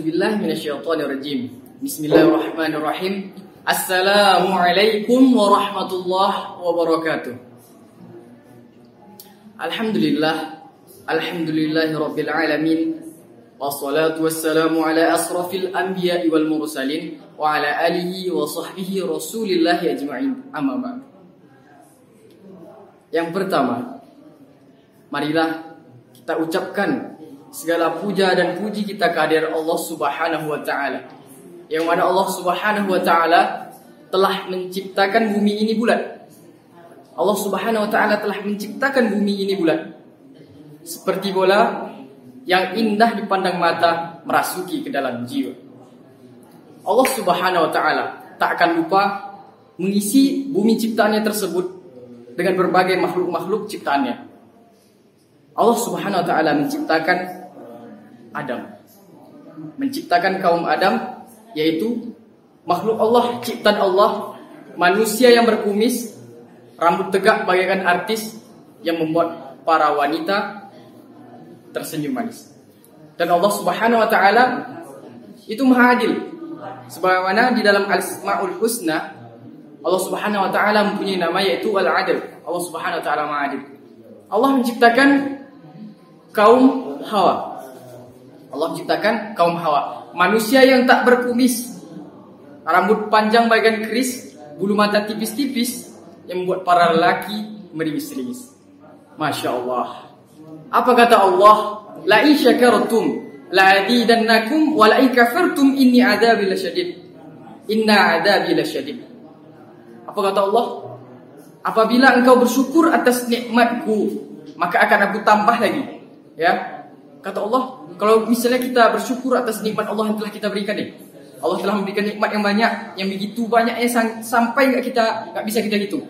A'udzubillahi minasyaitonirrajim. Bismillahirrahmanirrahim. Assalamualaikum warahmatullahi wabarakatuh. Alhamdulillahirabbil alamin. Wassalatu wassalamu ala asrafil anbiya'i wal mursalin wa ala alihi wa sahbihi rasulillahi ajma'in. Amma ba'd. Yang pertama, marilah kita ucapkan segala puja dan puji kita kehadirat Allah Subhanahu wa taala. Yang mana Allah Subhanahu wa taala telah menciptakan bumi ini bulat. Allah Subhanahu wa taala telah menciptakan bumi ini bulat. Seperti bola yang indah dipandang mata merasuki ke dalam jiwa. Allah Subhanahu wa taala tak akan lupa mengisi bumi ciptaannya tersebut dengan berbagai makhluk-makhluk ciptaannya. Allah Subhanahu wa taala menciptakan Adam, menciptakan kaum Adam, yaitu makhluk Allah, ciptaan Allah, manusia yang berkumis, rambut tegak bagaikan artis, yang membuat para wanita tersenyum manis. Dan Allah Subhanahu wa taala itu Maha Adil. Sebagaimana di dalam Al-Asmaul Husna, Allah Subhanahu wa taala mempunyai nama yaitu Al-Adil. Allah Subhanahu wa taala Maha Adil. Allah menciptakan kaum Hawa. Allah menciptakan kaum Hawa, manusia yang tak berkumis, rambut panjang bagaikan keris, bulu mata tipis-tipis, yang membuat para lelaki meringis-ringis. Masya Allah. Apa kata Allah? La in syakartum la azidannakum wa la in kafartum inni adzabi lasyadid. Inna adzabi lasyadid. Apa kata Allah? Apabila engkau bersyukur atas nikmatku, maka akan aku tambah lagi. Ya. Kata Allah, kalau misalnya kita bersyukur atas nikmat Allah yang telah kita berikan nih, Allah telah memberikan nikmat yang banyak, yang begitu banyaknya sampai nggak bisa kita hitung.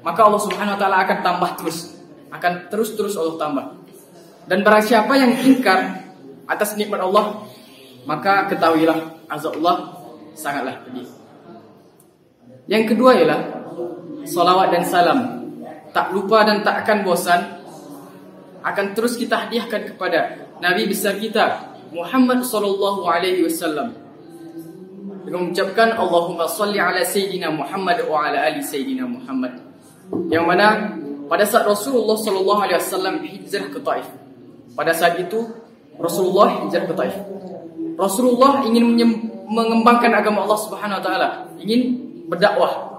Maka Allah Subhanahu wa taala akan tambah terus, akan terus Allah tambah. Dan barang siapa yang ingkar atas nikmat Allah, maka ketahuilah azab Allah sangatlah pedih. Yang kedua ialah salawat dan salam, tak lupa dan tak akan bosan, akan terus kita hadiahkan kepada Nabi besar kita Muhammad sallallahu alaihi wasallam dengan mengucapkan Allahumma shalli ala sayyidina Muhammad wa ala ali sayyidina Muhammad. Yang mana pada saat Rasulullah sallallahu alaihi wasallam hijrah ke Taif, pada saat itu Rasulullah hijrah ke Taif. Rasulullah ingin mengembangkan agama Allah Subhanahu wa taala, ingin berdakwah.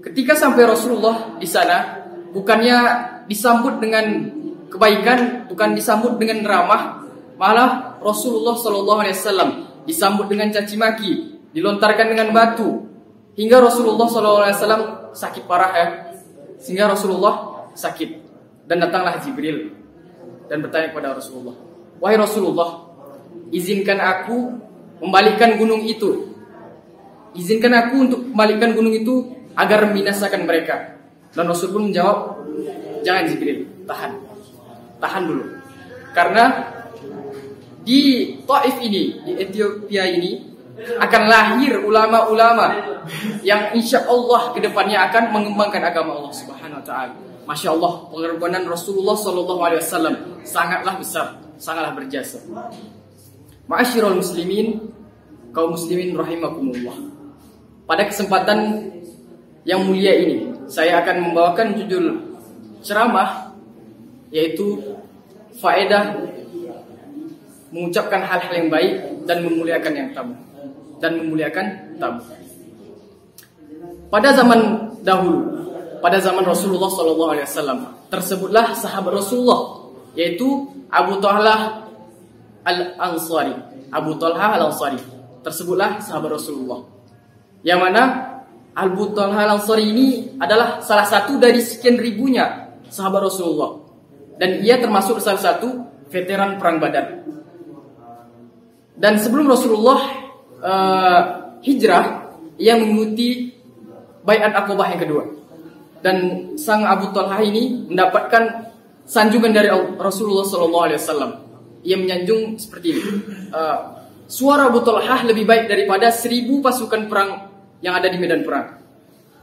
Ketika sampai Rasulullah di sana, bukannya disambut dengan kebaikan, bukan disambut dengan ramah, malah Rasulullah SAW disambut dengan caci maki, dilontarkan dengan batu, hingga Rasulullah SAW sakit parah ya, sehingga Rasulullah sakit. Dan datanglah Jibril dan bertanya kepada Rasulullah, wahai Rasulullah, izinkan aku membalikkan gunung itu, izinkan aku untuk membalikkan gunung itu agar membinasakan mereka. Dan Rasul pun menjawab, jangan Jibril, tahan dulu. Karena di Taif ini, di Ethiopia ini akan lahir ulama-ulama yang insya Allah kedepannya akan mengembangkan agama Allah Subhanahu wa taala. Masya Allah, pengorbanan Rasulullah SAW sangatlah besar, sangatlah berjasa. Ma'asyiral muslimin, kaum muslimin rahimakumullah. Pada kesempatan yang mulia ini, saya akan membawakan judul ceramah, yaitu faedah mengucapkan hal-hal yang baik dan memuliakan yang tamu. Pada zaman dahulu, pada zaman Rasulullah SAW, tersebutlah sahabat Rasulullah, yaitu Abu Talha Al-Ansari. Tersebutlah sahabat Rasulullah. Yang mana Abu Talha Al-Ansari ini adalah salah satu dari sekian ribunya sahabat Rasulullah. Dan ia termasuk salah satu veteran perang Badar. Dan sebelum Rasulullah hijrah, ia mengikuti baiat Aqabah yang kedua. Dan sang Abu Talha ini mendapatkan sanjungan dari Rasulullah SAW. Ia menyanjung seperti ini, suara Abu Talha lebih baik daripada 1000 pasukan perang yang ada di medan perang.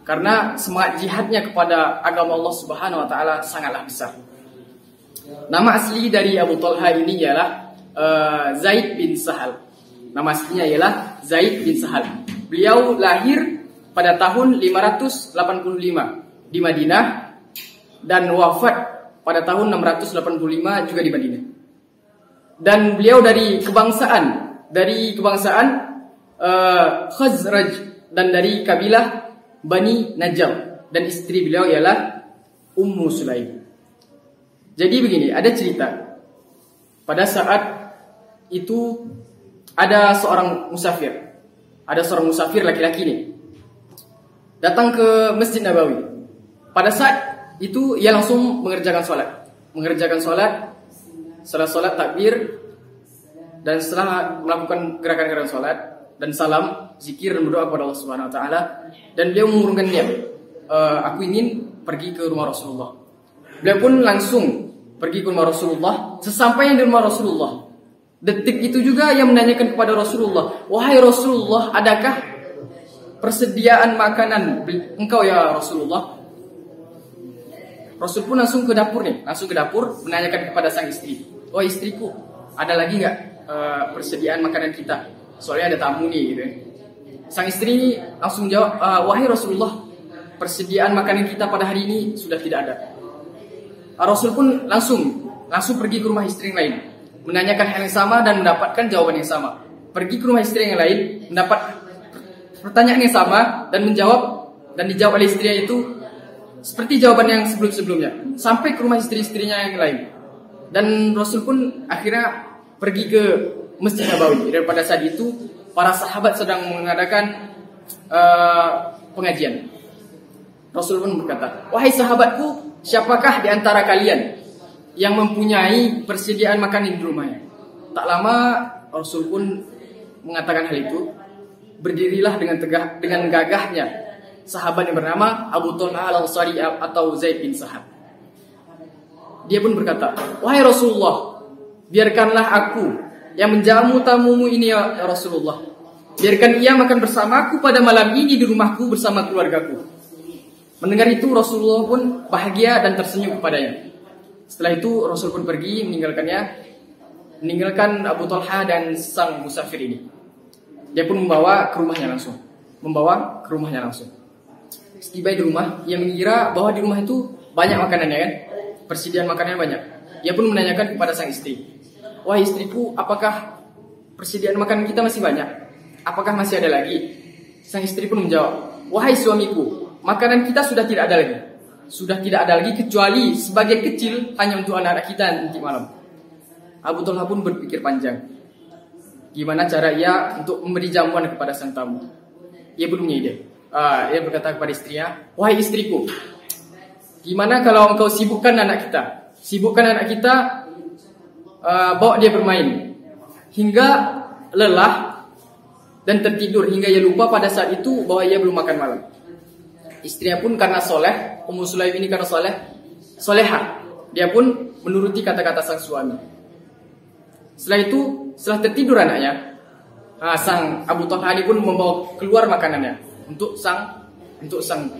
Karena semangat jihadnya kepada agama Allah Subhanahu wa taala sangatlah besar. Nama asli dari Abu Talha ini ialah Zaid bin Sahal. Nama aslinya ialah Zaid bin Sahal. Beliau lahir pada tahun 585 di Madinah dan wafat pada tahun 685 juga di Madinah. Dan beliau dari kebangsaan Khazraj dan dari kabilah Bani Najjar, dan istri beliau ialah Ummu Sulaim. Jadi begini, ada cerita. Pada saat itu ada seorang musafir laki-laki ini datang ke Masjid Nabawi. Pada saat itu ia langsung mengerjakan sholat, setelah sholat takbir, dan setelah melakukan gerakan-gerakan sholat dan salam, zikir dan berdoa kepada Allah Subhanahu Wa Taala, dan beliau mengurungkan niat, aku ingin pergi ke rumah Rasulullah. Beliau pun langsung pergi ke rumah Rasulullah. Sesampainya di rumah Rasulullah, detik itu juga ia menanyakan kepada Rasulullah, wahai Rasulullah, adakah persediaan makanan engkau ya Rasulullah? Rasul pun langsung ke dapur menanyakan kepada sang istri, oh istriku, ada lagi nggak persediaan makanan kita? Soalnya ada tamu nih gitu. Sang istri langsung jawab, wahai Rasulullah, persediaan makanan kita pada hari ini sudah tidak ada. Rasul pun langsung pergi ke rumah istri yang lain, menanyakan hal yang sama dan mendapatkan jawaban yang sama. Pergi ke rumah istri yang lain, mendapat pertanyaan yang sama dan dijawab oleh istrinya itu seperti jawaban yang sebelum-sebelumnya, sampai ke rumah istri-istrinya yang lain. Dan Rasul pun akhirnya pergi ke Masjid Nabawi. Dan pada saat itu para sahabat sedang mengadakan pengajian. Rasul pun berkata, wahai sahabatku, siapakah di antara kalian yang mempunyai persediaan makanan di rumahnya? Tak lama Rasul pun mengatakan hal itu. Berdirilah dengan gagahnya sahabat yang bernama Abu Talha Al-Ansari atau Zaid bin Sahal. Dia pun berkata, wahai Rasulullah, biarkanlah aku yang menjamu tamumu ini ya Rasulullah. Biarkan ia makan bersamaku pada malam ini di rumahku bersama keluargaku. Mendengar itu Rasulullah pun bahagia dan tersenyum kepadanya. Setelah itu Rasul pun pergi meninggalkan Abu Talha dan sang musafir ini. Dia pun membawa ke rumahnya langsung. Setiba di rumah, ia mengira bahwa di rumah itu banyak makanannya kan, persediaan makanannya banyak. Ia pun menanyakan kepada sang istri, wahai istriku, apakah persediaan makanan kita masih banyak? Apakah masih ada lagi? Sang istri pun menjawab, wahai suamiku, makanan kita sudah tidak ada lagi. Sudah tidak ada lagi kecuali sebagian kecil hanya untuk anak-anak kita nanti malam. Abu Talha pun berpikir panjang, gimana cara ia untuk memberi jamuan kepada sang tamu. Ia pun punya ide. Ia berkata kepada istrinya, wahai istriku, gimana kalau engkau sibukkan anak kita, bawa dia bermain hingga lelah dan tertidur hingga ia lupa pada saat itu bahwa ia belum makan malam. Istrinya pun karena soleh, Ummu Sulaim ini karena solehah, dia pun menuruti kata-kata sang suami. Setelah tertidur anaknya, sang Abu Talha ini pun membawa keluar makanannya untuk sang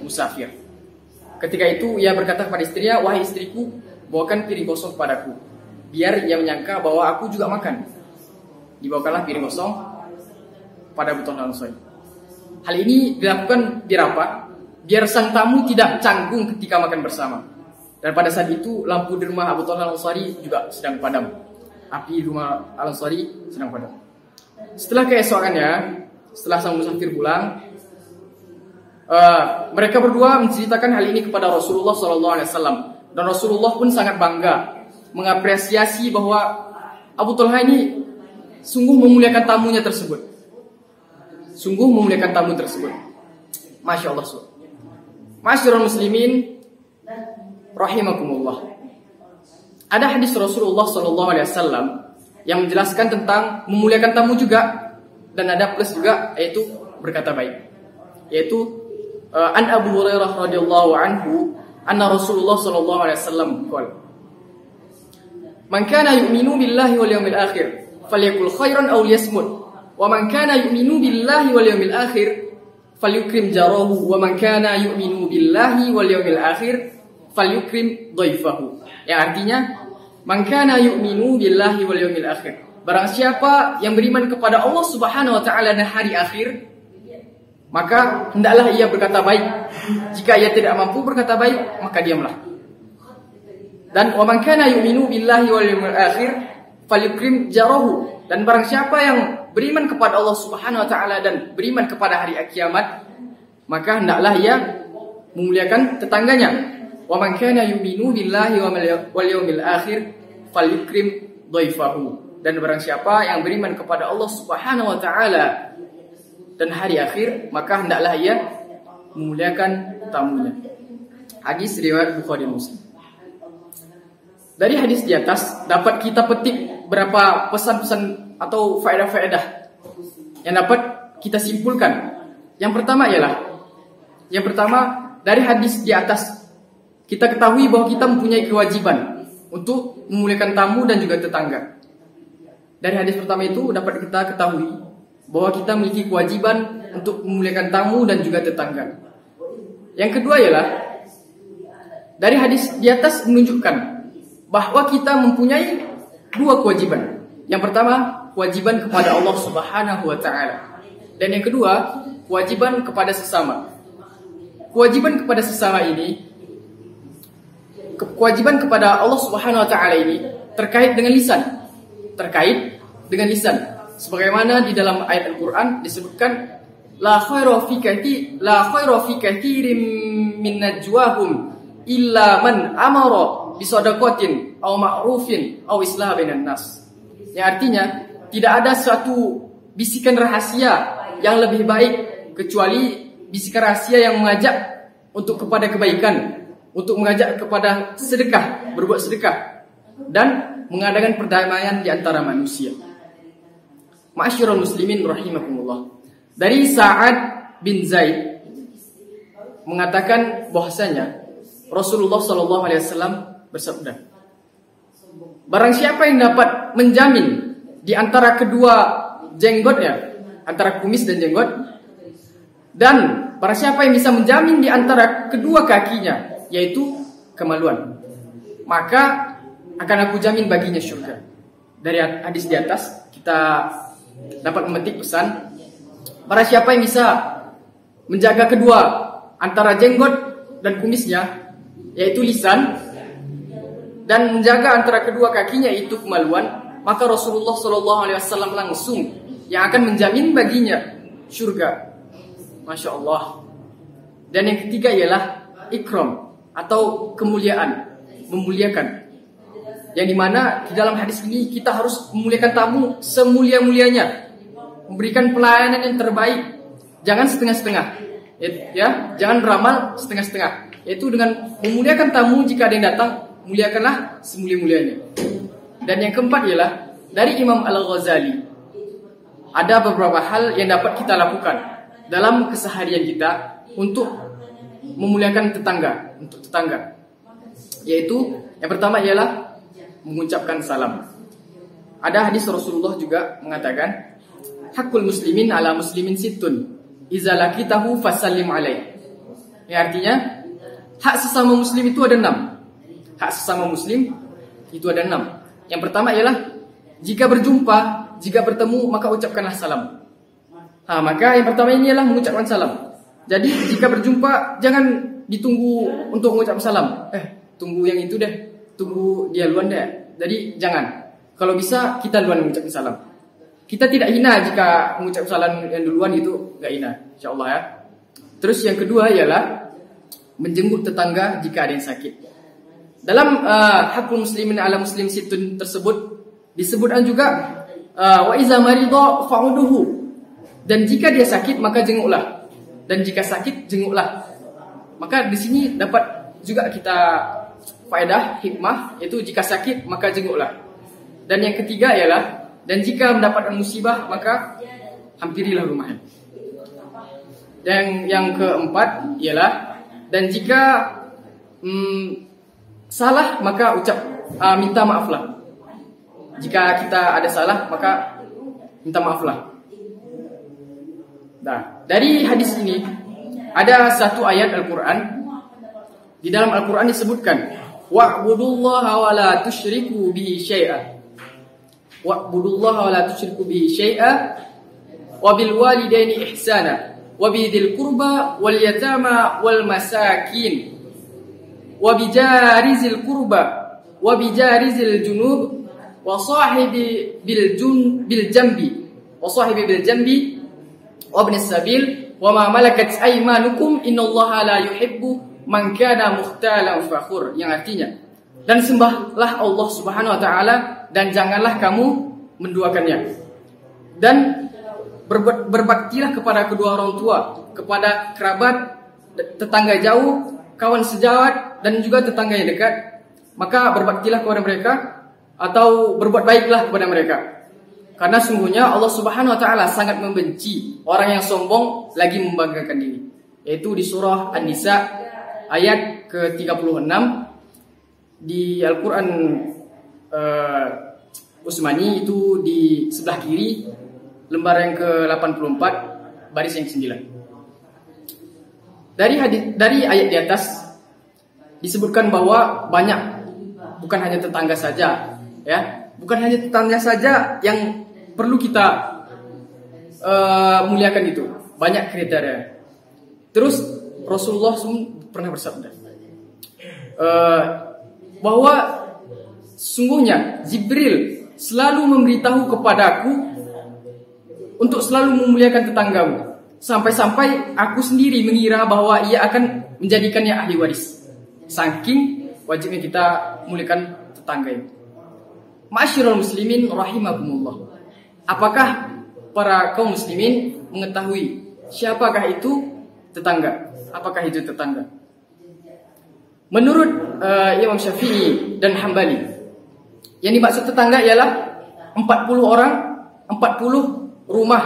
musafir. Ketika itu ia berkata kepada istrinya, wahai istriku, bawakan piring kosong kepadaku, biar ia menyangka bahwa aku juga makan. Dibawakanlah piring kosong pada Abu Talha Al-Ansari. Hal ini dilakukan biar apa? Biar sang tamu tidak canggung ketika makan bersama. Dan pada saat itu lampu di rumah Abu Talha Al-Ansari juga sedang padam. Api di rumah Al-Ansari sedang padam. Setelah keesokannya, setelah sang musafir pulang, mereka berdua menceritakan hal ini kepada Rasulullah SAW. Dan Rasulullah pun sangat bangga, mengapresiasi bahwa Abu Talha ini sungguh memuliakan tamunya tersebut. Masya Allah. Masyarul muslimin rahimakumullah. Ada hadis Rasulullah SAW yang menjelaskan tentang memuliakan tamu juga, dan ada plus juga, yaitu berkata baik. Yaitu an Abu Hurairah radhiyallahu anhu anna Rasulullah SAW qala, man kana yu'minu billahi wal yawmil akhir falyakul khairan aw liyasmut, wa man kana yu'minu billahi wal yawmil akhir falyukrim jarahu, wa man kana yu'minu billahi wal yawmil akhir falyukrim dhaifahu. Yang artinya, man kana yu'minu billahi wal yawmil akhir, barang siapa yang beriman kepada Allah Subhanahu wa taala dan hari akhir, maka hendaklah ia berkata baik. Jika ia tidak mampu berkata baik, maka diamlah. Dan wa man kana yu'minu billahi wal yawmil akhir falyukrim jarahu. Dan barang siapa yang beriman kepada Allah Subhanahu wa taala dan beriman kepada hari kiamat, maka hendaklah ia memuliakan tetangganya. Wa man kana yu'minu billahi wal yawmil akhir falyukrim dhaifahu. Dan barang siapa yang beriman kepada Allah Subhanahu wa taala dan hari akhir, maka hendaklah ia memuliakan tamunya. Hadis riwayat Bukhari Muslim. Dari hadis di atas dapat kita petik beberapa pesan-pesan atau faedah-faedah yang dapat kita simpulkan. Yang pertama dari hadis di atas kita ketahui bahwa kita mempunyai kewajiban untuk memuliakan tamu dan juga tetangga. Dari hadis pertama itu dapat kita ketahui bahwa kita memiliki kewajiban untuk memuliakan tamu dan juga tetangga. Yang kedua ialah dari hadis di atas menunjukkan bahwa kita mempunyai dua kewajiban. Yang pertama, kewajiban kepada Allah Subhanahu wa taala. Dan yang kedua, kewajiban kepada sesama. Kewajiban kepada sesama ini, kewajiban kepada Allah Subhanahu wa taala ini terkait dengan lisan. Sebagaimana di dalam ayat Al-Qur'an disebutkan la khaira fi katsirin min najwahum illa man amara bi shadaqatin aw ma'rufin aw islah bainan nas. Yang artinya tidak ada suatu bisikan rahasia yang lebih baik kecuali bisikan rahasia yang mengajak untuk kepada kebaikan, untuk mengajak kepada sedekah, berbuat sedekah dan mengadakan perdamaian di antara manusia. Ma'asyiral muslimin rahimakumullah. Dari Sa'ad bin Zaid mengatakan bahwasanya Rasulullah sallallahu alaihi wasallam bersabda, barang siapa yang dapat menjamin di antara kedua jenggotnya, antara kumis dan jenggot, dan barang siapa yang bisa menjamin di antara kedua kakinya, yaitu kemaluan, maka akan aku jamin baginya syurga. Dari hadis di atas kita dapat memetik pesan, barang siapa yang bisa menjaga kedua antara jenggot dan kumisnya, yaitu lisan, dan menjaga antara kedua kakinya, yaitu kemaluan, maka Rasulullah SAW langsung yang akan menjamin baginya syurga. Masya Allah. Dan yang ketiga ialah ikram atau kemuliaan, memuliakan. Yang dimana di dalam hadis ini kita harus memuliakan tamu semulia-mulianya, memberikan pelayanan yang terbaik, jangan setengah-setengah, ya, jangan beramal setengah-setengah, yaitu dengan memuliakan tamu. Jika ada yang datang, muliakanlah semulia-mulianya. Dan yang keempat ialah dari Imam Al-Ghazali, ada beberapa hal yang dapat kita lakukan dalam keseharian kita untuk memuliakan tetangga, yaitu yang pertama ialah mengucapkan salam. Ada hadis Rasulullah juga mengatakan, hakul muslimin ala muslimin sittun iza laqitahu fasallim alaih. Yang artinya hak sesama muslim itu ada 6. Hak sesama muslim itu ada 6. Yang pertama ialah jika berjumpa, jika bertemu, maka ucapkanlah salam. Maka yang pertama ini ialah mengucapkan salam. Jadi jika berjumpa jangan ditunggu untuk mengucapkan salam. Tunggu yang itu deh, tunggu dia duluan deh. Jadi jangan. Kalau bisa kita duluan mengucapkan salam. Kita tidak hina jika mengucapkan salam yang duluan, itu enggak hina, insyaallah ya. Terus yang kedua ialah menjenguk tetangga jika ada yang sakit. Dalam hakul muslimin ala muslim situn tersebut disebutkan juga wa iza maridha fa'uduhu. Dan jika dia sakit maka jenguklah. Dan jika sakit jenguklah. Maka di sini dapat juga kita faedah hikmah, yaitu jika sakit maka jenguklah. Dan yang ketiga ialah dan jika mendapatkan musibah maka hampirilah rumahnya. Dan yang keempat ialah dan jika salah maka minta maaflah. Jika kita ada salah maka minta maaflah. Nah, dari hadis ini ada satu ayat Al-Quran. Di dalam Al-Quran disebutkan wa'budullaha wa la tusyriku bihi syai'an. wa'budullaha wa la tusyriku bihi syai'a wa bil walidaini ihsana wa bidhil qurba wal yatama wal masakin wa bijarizil qurba wa bijarizil junub wa sahibi bil jambi wa sahibi bil jambi wa ibnis sabil wa ma malakat aymanukum innallaha la yuhibbu man kana mukhtalan fakhur, yang artinya, dan sembahlah Allah Subhanahu wa taala dan janganlah kamu menduakannya, dan berbaktilah kepada kedua orang tua, kepada kerabat, tetangga jauh, kawan sejawat, dan juga tetangga yang dekat. Maka berbaktilah kepada mereka atau berbuat baiklah kepada mereka. Karena sungguhnya Allah Subhanahu wa taala sangat membenci orang yang sombong lagi membanggakan diri. Yaitu di surah An-Nisa ayat ke-36 di Al-Qur'an Utsmani, itu di sebelah kiri lembar yang ke-84 baris yang ke-9. Dari ayat di atas disebutkan bahwa banyak, bukan hanya tetangga saja, ya, bukan hanya tetangga saja yang perlu kita muliakan, itu banyak kriteria. Terus Rasulullah SAW pernah bersabda bahwa sungguhnya Jibril selalu memberitahu kepadaku untuk selalu memuliakan tetanggamu, sampai-sampai aku sendiri mengira bahwa ia akan menjadikannya ahli waris. Saking wajibnya kita muliakan tetangga itu. Ma'asyiral muslimin rahimakumullah. Apakah para kaum muslimin mengetahui siapakah itu tetangga? Apakah itu tetangga? Menurut Imam Syafi'i dan Hambali, yang dimaksud tetangga ialah 40 orang, 40 rumah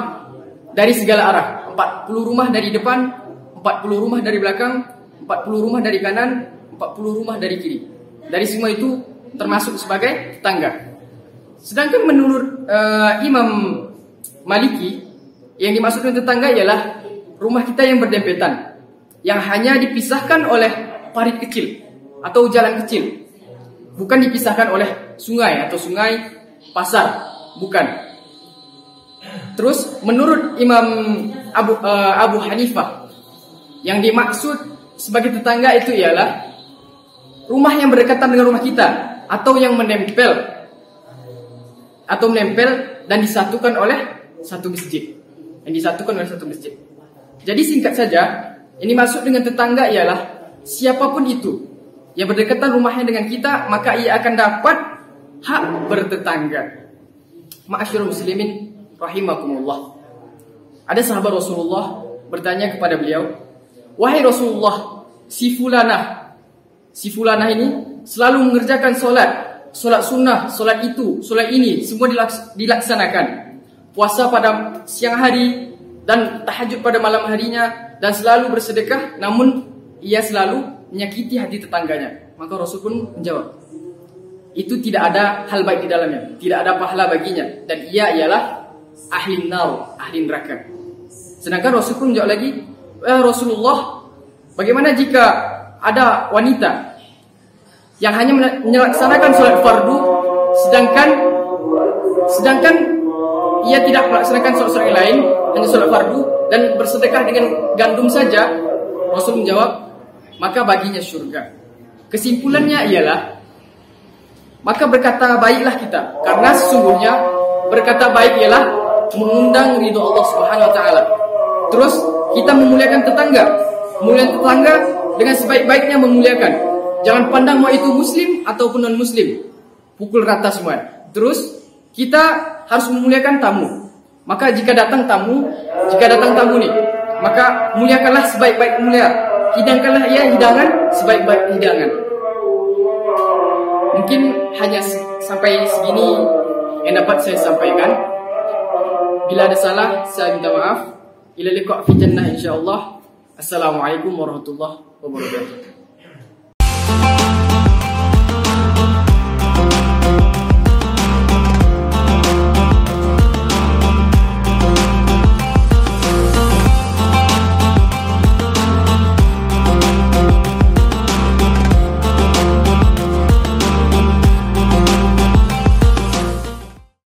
dari segala arah. 40 rumah dari depan, 40 rumah dari belakang, 40 rumah dari kanan, 40 rumah dari kiri. Dari semua itu termasuk sebagai tetangga. Sedangkan menurut Imam Maliki, yang dimaksud dengan tetangga ialah rumah kita yang berdempetan, yang hanya dipisahkan oleh parit kecil atau jalan kecil, bukan dipisahkan oleh sungai atau sungai pasar, bukan. Terus menurut Imam Abu Hanifah, yang dimaksud sebagai tetangga itu ialah rumah yang berdekatan dengan rumah kita atau yang menempel dan disatukan oleh satu masjid. Jadi singkat saja, ini maksud dengan tetangga ialah siapapun itu yang berdekatan rumahnya dengan kita, maka ia akan dapat hak bertetangga. Ma'asyiral muslimin rahimakumullah. Ada sahabat Rasulullah bertanya kepada beliau, "Wahai Rasulullah, si fulanah ini selalu mengerjakan solat sunnah, solat itu, solat ini, semua dilaksanakan. Puasa pada siang hari dan tahajud pada malam harinya, dan selalu bersedekah, namun ia selalu menyakiti hati tetangganya." Maka Rasul pun menjawab, itu tidak ada hal baik di dalamnya, tidak ada pahala baginya, dan ia ialah ahli nar, ahli neraka. Sedangkan Rasul pun menjawab lagi, Rasulullah, bagaimana jika ada wanita yang hanya melaksanakan sholat fardu, sedangkan ia tidak melaksanakan sholat yang lain, hanya sholat fardu dan bersedekah dengan gandum saja? Rasul menjawab, maka baginya surga. Kesimpulannya ialah, maka berkata baiklah kita, karena sesungguhnya berkata baik ialah mengundang ridho Allah Subhanahu wa taala. Terus kita memuliakan tetangga dengan sebaik-baiknya memuliakan. Jangan pandang mau itu muslim ataupun non muslim, pukul rata semua. Terus kita harus memuliakan tamu. Maka jika datang tamu nih, maka muliakanlah sebaik-baik mulia. Hidangkanlah ia hidangan sebaik-baik hidangan. Mungkin hanya sampai segini yang dapat saya sampaikan. Bila ada salah, saya minta maaf. Ila liqa' fi jannah insyaallah. Assalamualaikum warahmatullahi wabarakatuh.